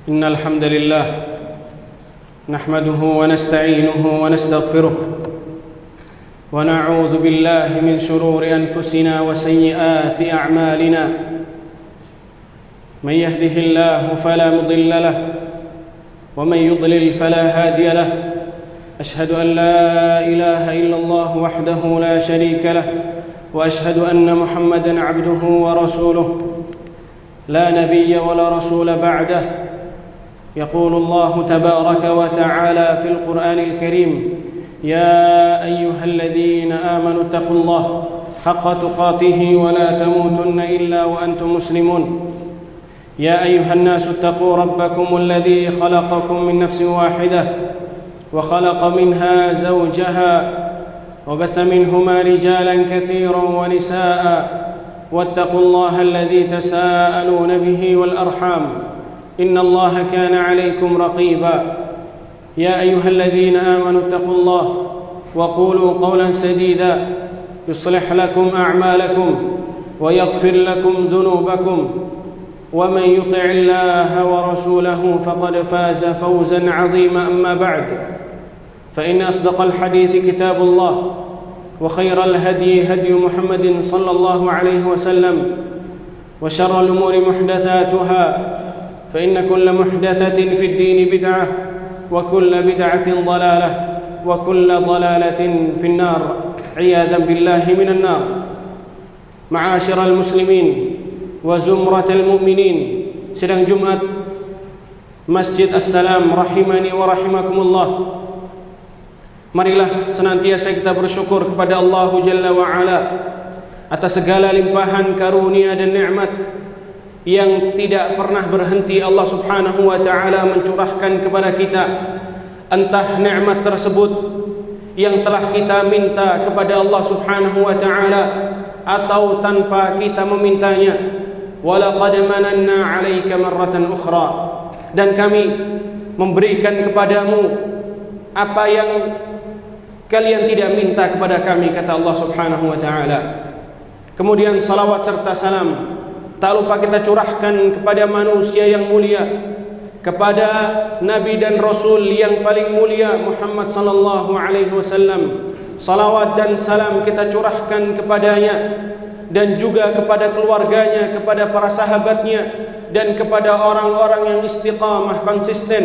إن الحمد لله نحمده ونستعينه ونستغفره ونعوذ بالله من شرور أنفسنا وسيئات أعمالنا من يهده الله فلا مضل له ومن يضلل فلا هادي له أشهد أن لا إله إلا الله وحده لا شريك له وأشهد أن محمدًا عبده ورسوله لا نبي ولا رسول بعده يقول الله تبارك وتعالى في القرآن الكريم يا أيها الذين آمنوا اتقوا الله حق تقاته ولا تموتن إلا وأنتم مسلمون يا أيها الناس اتقوا ربكم الذي خلقكم من نفس واحدة وخلق منها زوجها وبث منهما رجالا كثيرا ونساء واتقوا الله الذي تساءلون به والأرحام إن الله كان عليكم رقيبا يا أيها الذين آمنوا اتقوا الله وقولوا قولا سديدا يصلح لكم أعمالكم ويغفر لكم ذنوبكم ومن يطع الله ورسوله فقد فاز فوزا عظيما أما بعد فإن أصدق الحديث كتاب الله وخير الهدي هدي محمد صلى الله عليه وسلم وشر الأمور محدثاتها فإن كل محدثة في الدين بدعة وكل بدعة ضلالة وكل ضلالة في النار عياذا بالله من النار معاشر المسلمين وزمرة المؤمنين sidang Jumat Masjid As-Salam rahimani wa rahimakumullah. Marilah senantiasa kita bersyukur kepada Allah Jalla wa Ala atas segala limpahan karunia dan nikmat yang tidak pernah berhenti Allah Subhanahu wa taala mencurahkan kepada kita, entah nikmat tersebut yang telah kita minta kepada Allah Subhanahu wa taala atau tanpa kita memintanya. Walaqad mananna 'alaika marratan ukhra, dan kami memberikan kepadamu apa yang kalian tidak minta kepada kami, kata Allah Subhanahu wa taala. Kemudian salawat serta salam tak lupa kita curahkan kepada manusia yang mulia, kepada Nabi dan Rasul yang paling mulia Muhammad sallallahu alaihi wasallam. Salawat dan salam kita curahkan kepadanya dan juga kepada keluarganya, kepada para sahabatnya, dan kepada orang-orang yang istiqamah konsisten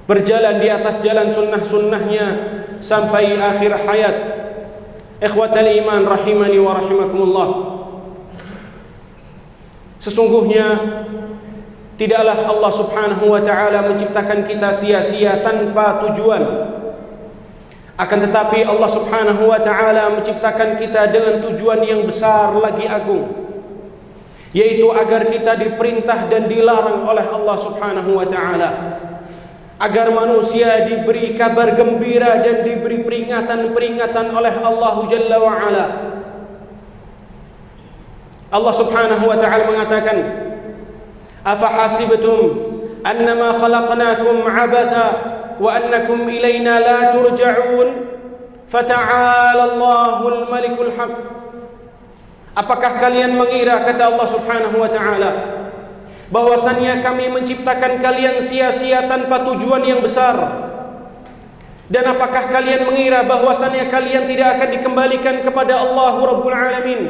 berjalan di atas jalan sunnah-sunnahnya sampai akhir hayat. Ikhwatal iman rahimani wa rahimakumullah. Sesungguhnya tidaklah Allah Subhanahu wa taala menciptakan kita sia-sia tanpa tujuan. Akan tetapi Allah Subhanahu wa taala menciptakan kita dengan tujuan yang besar lagi agung, yaitu agar kita diperintah dan dilarang oleh Allah Subhanahu wa taala, agar manusia diberi kabar gembira dan diberi peringatan-peringatan oleh Allah Jalla wa Ala. Allah Subhanahu wa taala mengatakan, "Afahasibtum annama khalaqnakum 'abatha wa annakum ilaina la turja'un fata'ala Allahul malikul haq." Apakah kalian mengira, kata Allah Subhanahu wa taala, bahwasannya kami menciptakan kalian sia-sia tanpa tujuan yang besar? Dan apakah kalian mengira bahwasannya kalian tidak akan dikembalikan kepada Allah Rabbul Alamin?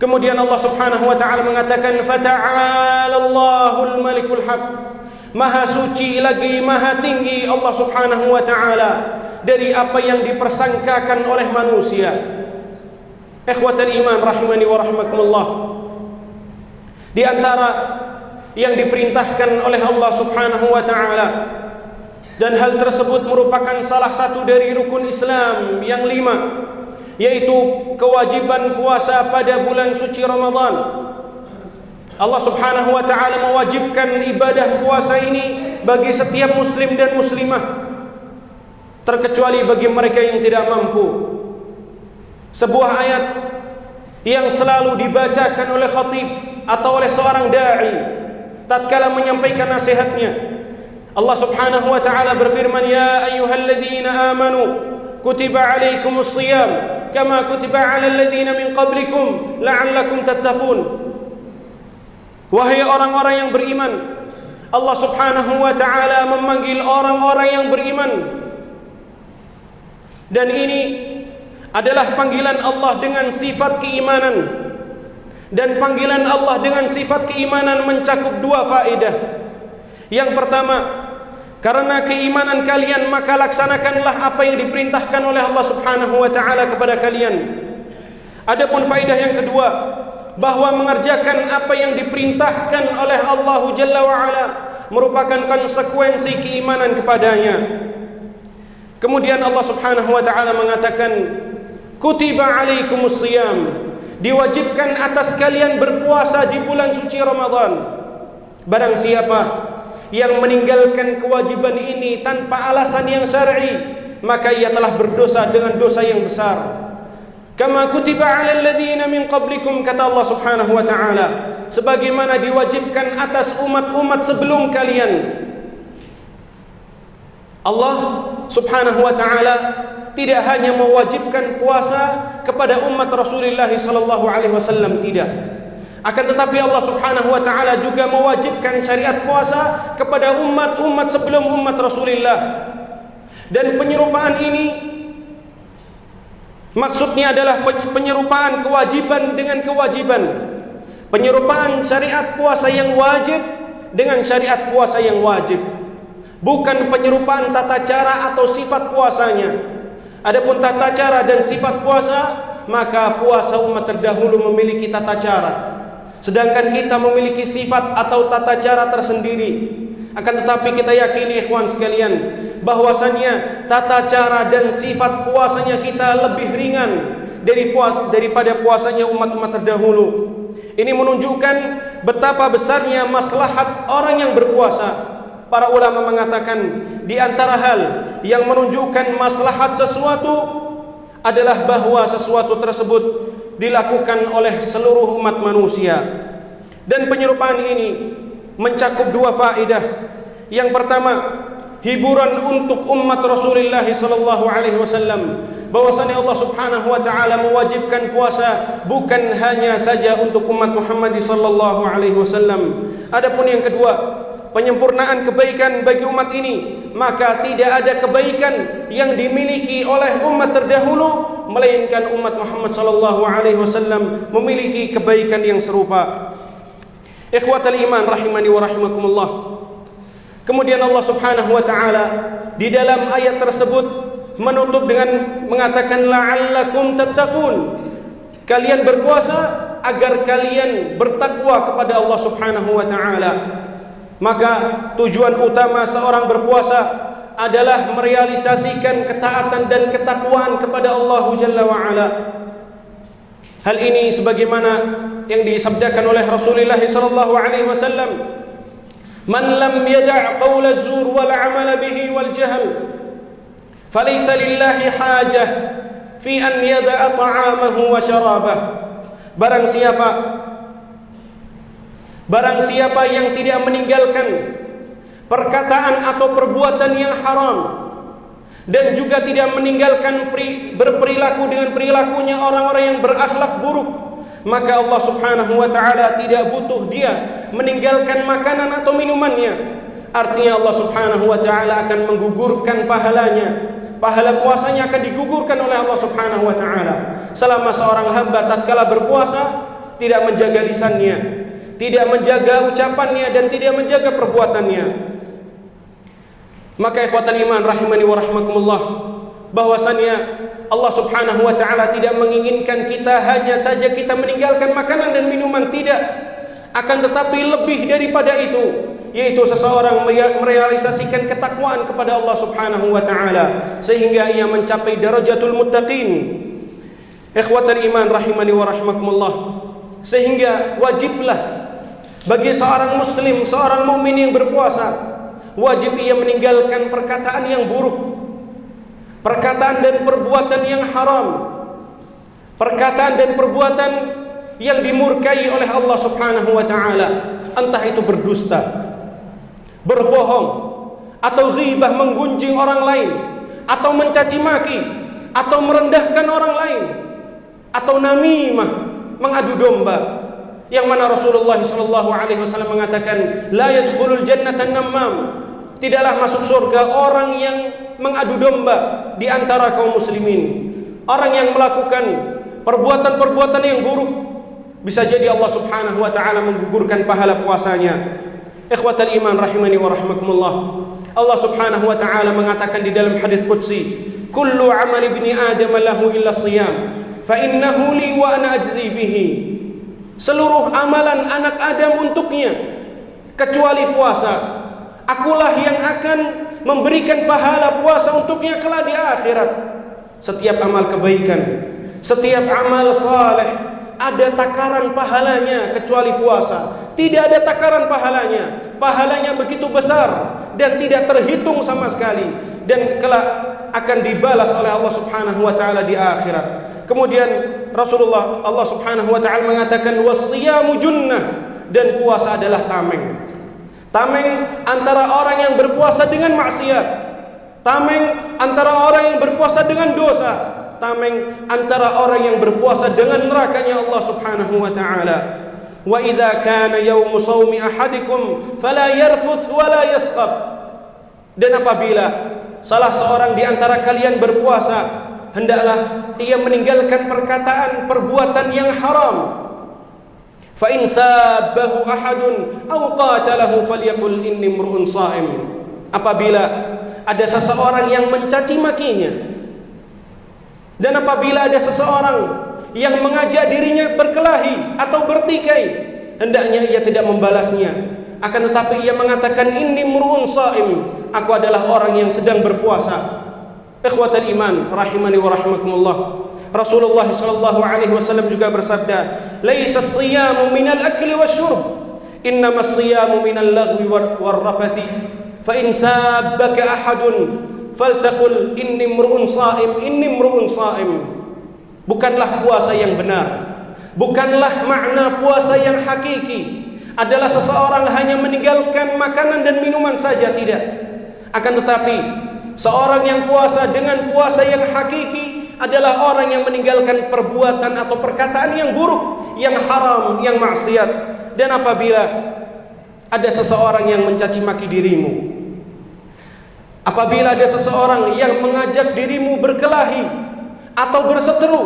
Kemudian Allah Subhanahu wa taala mengatakan, "Fata'ala Allahul malikul haq." Maha suci lagi maha tinggi Allah Subhanahu wa taala dari apa yang dipersangkakan oleh manusia. Ikhwatal iman rahimani wa rahimakumullah. Di antara yang diperintahkan oleh Allah Subhanahu wa taala, dan hal tersebut merupakan salah satu dari rukun Islam yang 5, yaitu kewajiban puasa pada bulan suci Ramadan. Allah Subhanahu wa taala mewajibkan ibadah puasa ini bagi setiap muslim dan muslimah, terkecuali bagi mereka yang tidak mampu. Sebuah ayat yang selalu dibacakan oleh khatib atau oleh seorang dai tatkala menyampaikan nasihatnya. Allah Subhanahu wa taala berfirman, "Ya ayyuhalladzina amanu kutiba alaikumus shiyam kama kutiba alal ladzina min qablikum la'allakum tattaqun." Wahai orang-orang yang beriman, Allah Subhanahu wa ta'ala memanggil orang-orang yang beriman. Dan ini adalah panggilan Allah dengan sifat keimanan. Dan panggilan Allah dengan sifat keimanan mencakup dua faedah. Yang pertama, karena keimanan kalian maka laksanakanlah apa yang diperintahkan oleh Allah Subhanahu wa ta'ala kepada kalian. Adapun faedah yang kedua, bahwa mengerjakan apa yang diperintahkan oleh Allah Jalla wa'ala merupakan konsekuensi keimanan kepadanya. Kemudian Allah Subhanahu wa ta'ala mengatakan, kutiba alaikumus siyam, diwajibkan atas kalian berpuasa di bulan suci Ramadan. Barang siapa yang meninggalkan kewajiban ini tanpa alasan yang syar'i, maka ia telah berdosa dengan dosa yang besar. Kama kutiba 'alal ladzina min qablikum, kata Allah Subhanahu wa ta'ala, sebagaimana diwajibkan atas umat-umat sebelum kalian. Allah Subhanahu wa ta'ala tidak hanya mewajibkan puasa kepada umat Rasulullah sallallahu alaihi wasallam, tidak. Akan tetapi Allah Subhanahu wa ta'ala juga mewajibkan syariat puasa kepada umat-umat sebelum umat Rasulullah. Dan penyerupaan ini maksudnya adalah penyerupaan kewajiban dengan kewajiban. Penyerupaan syariat puasa yang wajib dengan syariat puasa yang wajib. Bukan penyerupaan tata cara atau sifat puasanya. Adapun tata cara dan sifat puasa, maka puasa umat terdahulu memiliki tata cara, sedangkan kita memiliki sifat atau tata cara tersendiri. Akan tetapi kita yakini ikhwan sekalian, bahwasannya tata cara dan sifat puasanya kita lebih ringan daripada puasanya umat-umat terdahulu. Ini menunjukkan betapa besarnya maslahat orang yang berpuasa. Para ulama mengatakan di antara hal yang menunjukkan maslahat sesuatu adalah bahwa sesuatu tersebut dilakukan oleh seluruh umat manusia. Dan penyerupaan ini mencakup dua faedah. Yang pertama, hiburan untuk umat Rasulullah sallallahu alaihi wasallam, bahwasanya Allah Subhanahu wa taala mewajibkan puasa bukan hanya saja untuk umat Muhammad sallallahu alaihi wasallam. Adapun yang kedua, penyempurnaan kebaikan bagi umat ini, maka tidak ada kebaikan yang dimiliki oleh umat terdahulu melainkan umat Muhammad sallallahu alaihi wasallam memiliki kebaikan yang serupa. Ikhwatal iman rahimani wa rahimakumullah. Kemudian Allah Subhanahu wa taala di dalam ayat tersebut menutup dengan mengatakan la'allakum tattaqun. Kalian berpuasa agar kalian bertakwa kepada Allah Subhanahu wa taala. Maka tujuan utama seorang berpuasa adalah merealisasikan ketaatan dan ketakwaan kepada Allah Jalla wa'ala. Hal ini sebagaimana yang disabdakan oleh Rasulullah sallallahu alaihi wasallam, man lam yada' qawla zur wal 'amala bihi wal jahl falaysa lillahi hajah fi an yada'a ta'amahu wa syarabah. Barang siapa yang tidak meninggalkan perkataan atau perbuatan yang haram dan juga tidak meninggalkan berperilaku dengan perilakunya orang-orang yang berakhlak buruk, maka Allah Subhanahu wa taala tidak butuh dia meninggalkan makanan atau minumannya. Artinya Allah Subhanahu wa taala akan menggugurkan pahalanya. Pahala puasanya akan digugurkan oleh Allah Subhanahu wa taala selama seorang hamba tatkala berpuasa tidak menjaga lisannya, tidak menjaga ucapannya dan tidak menjaga perbuatannya. Maka ikhwatan iman rahimani wa rahimakumullah, bahwasannya Allah Subhanahu wa taala tidak menginginkan kita hanya saja kita meninggalkan makanan dan minuman, tidak. Akan tetapi lebih daripada itu, yaitu seseorang merealisasikan ketakwaan kepada Allah Subhanahu wa taala sehingga ia mencapai darajatul muttaqin. Ikhwatan iman rahimani wa rahimakumullah, sehingga wajiblah bagi seorang muslim, seorang mukmin yang berpuasa, wajib ia meninggalkan perkataan yang buruk, perkataan dan perbuatan yang haram, perkataan dan perbuatan yang dimurkai oleh Allah Subhanahu wa taala, entah itu berdusta, berbohong, atau ghibah, menggunjing orang lain, atau mencaci maki, atau merendahkan orang lain, atau namimah, mengadu domba. yang mana Rasulullah SAW mengatakan, la yadkhulul jannata an-nammam, tidaklah masuk surga orang yang mengadu domba di antara kaum muslimin, orang yang melakukan perbuatan-perbuatan yang buruk. Bisa jadi Allah Subhanahu wa taala menggugurkan pahala puasanya. Ikhwatal iman rahimani wa rahimakumullah. Allah Subhanahu wa taala mengatakan di dalam hadis qudsi, kullu amali ibni adam lahu illa shiyam fa innahu li wa ana ajzi bihi. Seluruh amalan anak Adam untuknya kecuali puasa. Akulah yang akan memberikan pahala puasa untuknya kelak di akhirat. Setiap amal kebaikan, setiap amal saleh ada takaran pahalanya kecuali puasa. Tidak ada takaran pahalanya. Pahalanya begitu besar dan tidak terhitung sama sekali, dan kelak akan dibalas oleh Allah Subhanahu wa taala di akhirat. Kemudian Allah Subhanahu wa taala mengatakan wasiyamu junnah, dan puasa adalah tameng. Tameng antara orang yang berpuasa dengan maksiat, tameng antara orang yang berpuasa dengan dosa, tameng antara orang yang berpuasa dengan nerakanya Allah Subhanahu wa taala. Wa idza kana yaumu shaumi ahadikum fala yarfuth wala yaskhab. Dan apabila salah seorang di antara kalian berpuasa, hendaklah ia meninggalkan perkataan perbuatan yang haram. Fa in sabbahu ahadun aw qatalahu falyaqul inni mur'un sha'im. Apabila ada seseorang yang mencaci makinya, dan apabila ada seseorang yang mengajak dirinya berkelahi atau bertikai, hendaknya ia tidak membalasnya, akan tetapi ia mengatakan inni mur'un sha'im, aku adalah orang yang sedang berpuasa. Ikhwatal iman rahimani wa rahimakumullah. Rasulullah sallallahu alaihi wasallam juga bersabda, laisa as-siyamu minal akli wasyurb, innama as-siyamu minal lagwi war-rafathi, fa in sabbaka ahadun faltaqul inni mur'un sha'im, inni mur'un sha'im. Bukanlah puasa yang benar, bukanlah makna puasa yang hakiki adalah seseorang hanya meninggalkan makanan dan minuman saja, tidak. Akan tetapi seorang yang puasa dengan puasa yang hakiki adalah orang yang meninggalkan perbuatan atau perkataan yang buruk, yang haram, yang maksiat. Dan apabila ada seseorang yang mencaci maki dirimu, apabila ada seseorang yang mengajak dirimu berkelahi atau berseteru,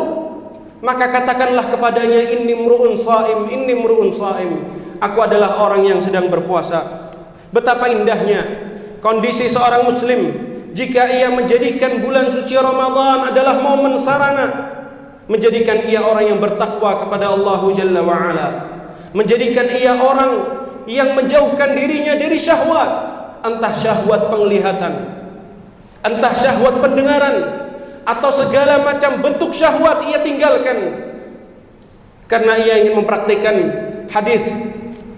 maka katakanlah kepadanya inni mru'un sha'im, inni mru'un sha'im, aku adalah orang yang sedang berpuasa. Betapa indahnya kondisi seorang muslim jika ia menjadikan bulan suci Ramadan adalah momen sarana menjadikan ia orang yang bertakwa kepada Allah Jalla wa Ala, menjadikan ia orang yang menjauhkan dirinya dari syahwat, entah syahwat penglihatan, entah syahwat pendengaran, atau segala macam bentuk syahwat ia tinggalkan, karena ia ingin mempraktikkan hadis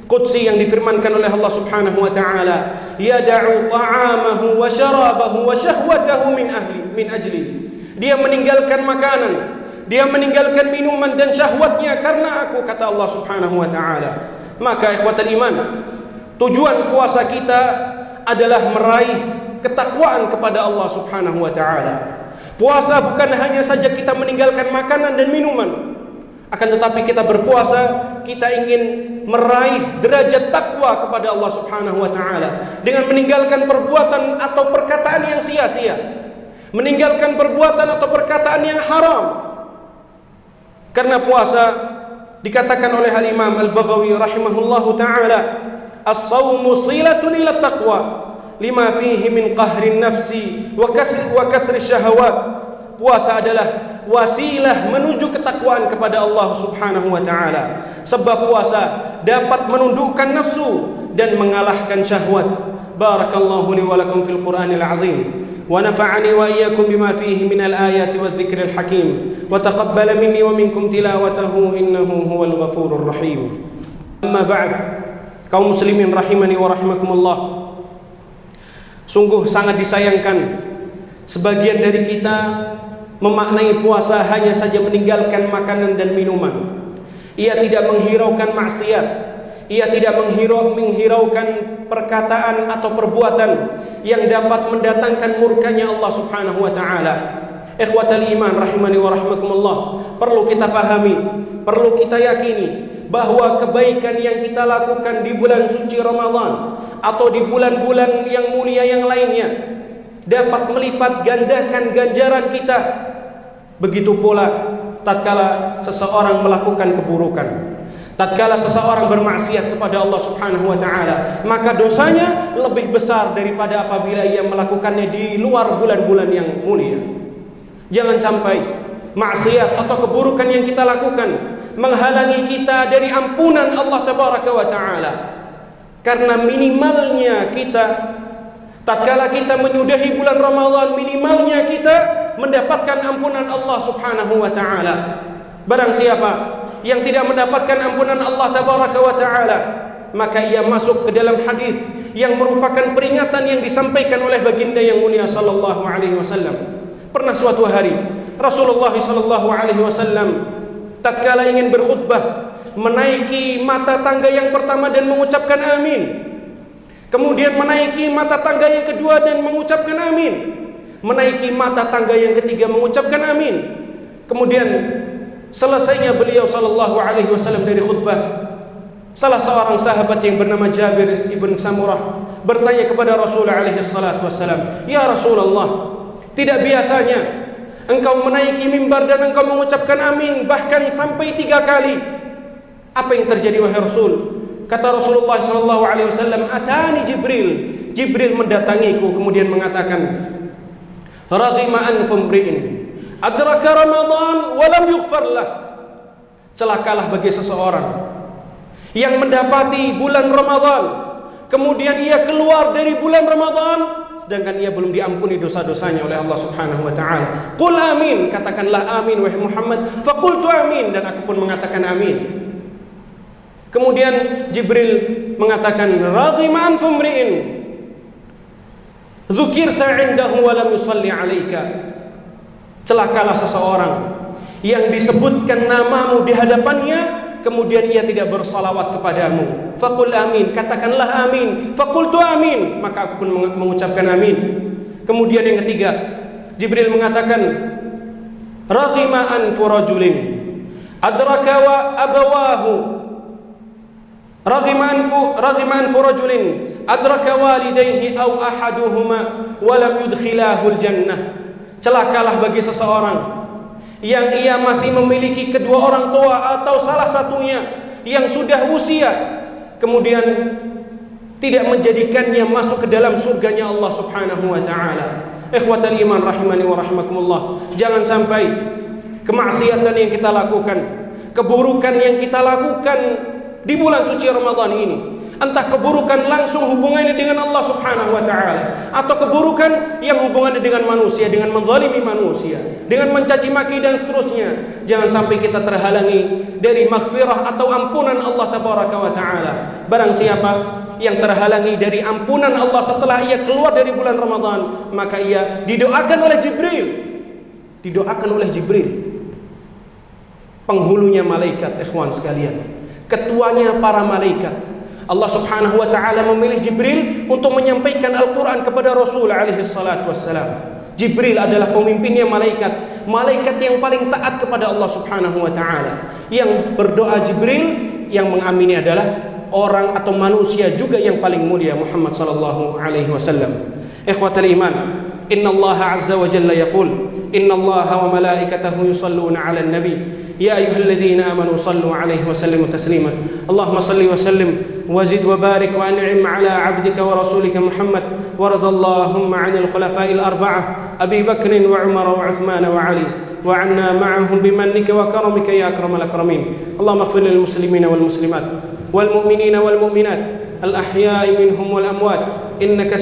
qudsi yang difirmankan oleh Allah Subhanahu wa taala, yada'u ta'amahu wa syarabahu wa syahwatahu min ajli. Dia meninggalkan makanan, dia meninggalkan minuman dan syahwatnya karena aku, kata Allah Subhanahu wa taala. Maka ikhwatal iman, tujuan puasa kita adalah meraih ketakwaan kepada Allah Subhanahu wa taala. Puasa bukan hanya saja kita meninggalkan makanan dan minuman, akan tetapi kita berpuasa, kita ingin meraih derajat takwa kepada Allah Subhanahu wa taala dengan meninggalkan perbuatan atau perkataan yang sia-sia, meninggalkan perbuatan atau perkataan yang haram. Karena puasa dikatakan oleh Al-Imam Al-Baghawi rahimahullahu taala, as-shaumu silatun ila taqwa lima fihi min qahrin nafsi wa kasri syahawat. Puasa adalah wasilah menuju ketakwaan kepada Allah Subhanahu wa taala, sebab puasa dapat menundukkan nafsu dan mengalahkan syahwat. Barakallahu li wa lakum fil Qur'anil azim, wa nafa'ani wa iyyakum bima fihi minal ayati wadh-dhikril hakim, wa taqabbala minni wa minkum tilawatahu innahu huwal ghafurur rahim. Amma ba'd, kaum muslimin rahimani wa rahimakumullah. Sungguh sangat disayangkan sebagian dari kita memaknai puasa hanya saja meninggalkan makanan dan minuman. Ia tidak menghiraukan maksiat, ia tidak menghiraukan perkataan atau perbuatan yang dapat mendatangkan murkanya Allah Subhanahu wa taala. Ikhwatal iman rahimani wa rahimakumullah, perlu kita fahami, perlu kita yakini bahwa kebaikan yang kita lakukan di bulan suci Ramadan atau di bulan-bulan yang mulia yang lainnya dapat melipat gandakan ganjaran kita. Begitu pula tatkala seseorang melakukan keburukan, tatkala seseorang bermaksiat kepada Allah Subhanahu wa taala, maka dosanya lebih besar daripada apabila ia melakukannya di luar bulan-bulan yang mulia. Jangan sampai maksiat atau keburukan yang kita lakukan menghalangi kita dari ampunan Allah Tabaraka wa taala. Karena minimalnya kita tatkala kita menyudahi bulan Ramadan, minimalnya kita mendapatkan ampunan Allah Subhanahu wa taala. Barang siapa yang tidak mendapatkan ampunan Allah Tabaraka wa taala, maka ia masuk ke dalam hadis yang merupakan peringatan yang disampaikan oleh baginda yang mulia sallallahu alaihi wasallam. Pernah suatu hari Rasulullah sallallahu alaihi wasallam tatkala ingin berkhutbah menaiki mata tangga yang pertama dan mengucapkan amin. Kemudian menaiki mata tangga yang kedua dan mengucapkan amin. Menaiki mata tangga yang ketiga mengucapkan amin. Kemudian selesainya beliau sallallahu alaihi wasallam dari khutbah, salah seorang sahabat yang bernama Jabir ibn Samurah bertanya kepada Rasulullah alaihi salatu wasallam, "Ya Rasulullah, tidak biasanya engkau menaiki mimbar dan engkau mengucapkan amin bahkan sampai 3 kali. Apa yang terjadi wahai Rasul?" Kata Rasulullah sallallahu alaihi wasallam, "Atani Jibril." Jibril mendatangiku kemudian mengatakan, "Raghima anfum ri'in adraka Ramadan wa lam yughfar lah." Celakalah bagi seseorang yang mendapati bulan Ramadan, kemudian ia keluar dari bulan Ramadan sedangkan ia belum diampuni dosa-dosanya oleh Allah Subhanahu wa taala. Qul amin, katakanlah amin wahai Muhammad. Faqultu amin, dan aku pun mengatakan amin. Kemudian Jibril mengatakan, "Raghima anfum ri'in dzukirta 'indahu wa lam yusalli 'alaika." Celakalah seseorang yang disebutkan namamu di hadapannya kemudian ia tidak bersalawat kepadamu. Faqul amin, katakanlah amin. Faqultu amin, maka aku pun mengucapkan amin. Kemudian yang ketiga, Jibril mengatakan, "Raghima anfu rajulin adraka wa abawahu." Raghima anfu rajulin adraka walidayhi aw ahaduhuma wa lam yudkhilahu al-jannah. Celakalah bagi seseorang yang ia masih memiliki kedua orang tua atau salah satunya yang sudah usia kemudian tidak menjadikannya masuk ke dalam surganya Allah Subhanahu wa taala. Ikhwatal iman rahimani wa rahimakumullah, jangan sampai kemaksiatan yang kita lakukan, keburukan yang kita lakukan di bulan suci Ramadan ini, entah keburukan langsung hubungannya dengan Allah Subhanahu wa taala atau keburukan yang hubungannya dengan manusia, dengan menzalimi manusia, dengan mencaci maki dan seterusnya, jangan sampai kita terhalangi dari maghfirah atau ampunan Allah Tabaraka wa taala. Barang siapa yang terhalangi dari ampunan Allah setelah ia keluar dari bulan Ramadan, maka ia didoakan oleh Jibril. Didoakan oleh Jibril, penghulunya malaikat, ikhwan sekalian, ketuanya para malaikat. Allah Subhanahu wa taala memilih Jibril untuk menyampaikan Al-Qur'an kepada Rasul alaihi salatu wassalam. Jibril adalah pemimpinnya malaikat, malaikat yang paling taat kepada Allah Subhanahu wa taala. Yang berdoa Jibril, yang mengamini adalah orang atau manusia juga yang paling mulia, Muhammad sallallahu alaihi wasallam. Ikhwatal iman, inna Allah azza wa jalla yaqul, inna Allah wa malaikatahu yusalluna 'alan nabi. يا أيها الذين آمنوا صلوا عليه وسلموا تسليما. اللهم صل وسلم وزد وبارك وأنعم على عبدك ورسولك محمد. وارض اللهم عن الخلفاء الأربعة أبي بكر وعمر وعثمان وعلي وعنا معهم بمنك وكرمك يا أكرم الأكرمين. اللهم اغفر للمسلمين والمسلمات والمؤمنين والمؤمنات الأحياء منهم والأموات إنك